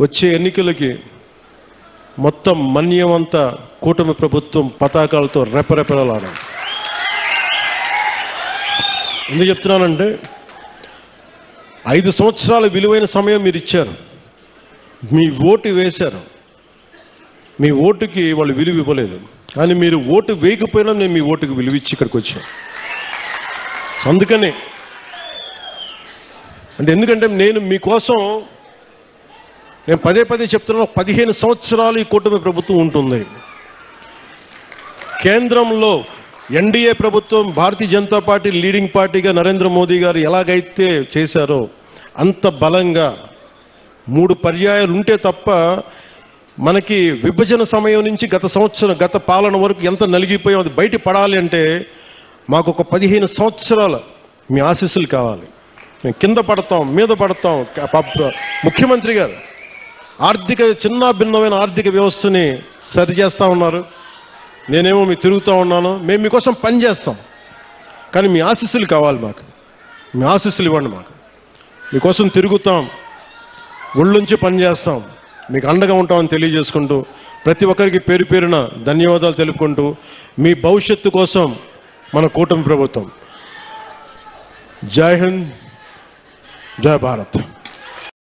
వచ్చే ఎన్నికలకి మొత్తం మన్యమంతా కూటమి ప్రభుత్వం పతాకాలతో రెపరెపలాడాలి. ఎందుకు చెప్తున్నానంటే 5 సంవత్సరాల విలువైన సమయం మీరు ఇచ్చారు, మీ ఓటు వేశారు, మీ ఓటుకి వాళ్ళు విలువ ఇవ్వలేదు. కానీ మీరు ఓటు వేయకపోయినా నేను మీ ఓటుకి విలువ ఇచ్చి ఇక్కడికి వచ్చాను. అందుకనే ఎందుకంటే నేను మీకోసం నేను పదే చెప్తున్నాను, 15 సంవత్సరాలు ఈ కూటమి ప్రభుత్వం ఉంటుంది. కేంద్రంలో ఎన్డీఏ ప్రభుత్వం, భారతీయ జనతా పార్టీ లీడింగ్ పార్టీగా నరేంద్ర మోదీ గారు ఎలాగైతే చేశారో అంత బలంగా 3 పర్యాయాలు ఉంటే తప్ప మనకి విభజన సమయం నుంచి గత పాలన వరకు ఎంత నలిగిపోయాం అది బయట పడాలి అంటే మాకు ఒక 15 సంవత్సరాల మీ ఆశీస్సులు కావాలి. మేము కింద పడతాం, మీద పడతాం. ముఖ్యమంత్రి గారు చిన్న భిన్నమైన ఆర్థిక వ్యవస్థని సరిచేస్తా ఉన్నారు, నేనేమో మీకు తిరుగుతూ ఉన్నాను. మేము మీకోసం పని చేస్తాం, కానీ మీ ఆశీస్సులు కావాలి మాకు. మీ ఆశీస్సులు ఇవ్వండి మాకు. మీకోసం తిరుగుతాం, ఒళ్ళుంచి పని చేస్తాం, మీకు అండగా ఉంటామని తెలియజేసుకుంటూ ప్రతి ఒక్కరికి పేరు పేరున ధన్యవాదాలు తెలుపుకుంటూ మీ భవిష్యత్తు కోసం మన కూటమి ప్రభుత్వం. జై హింద్, జై భారత్.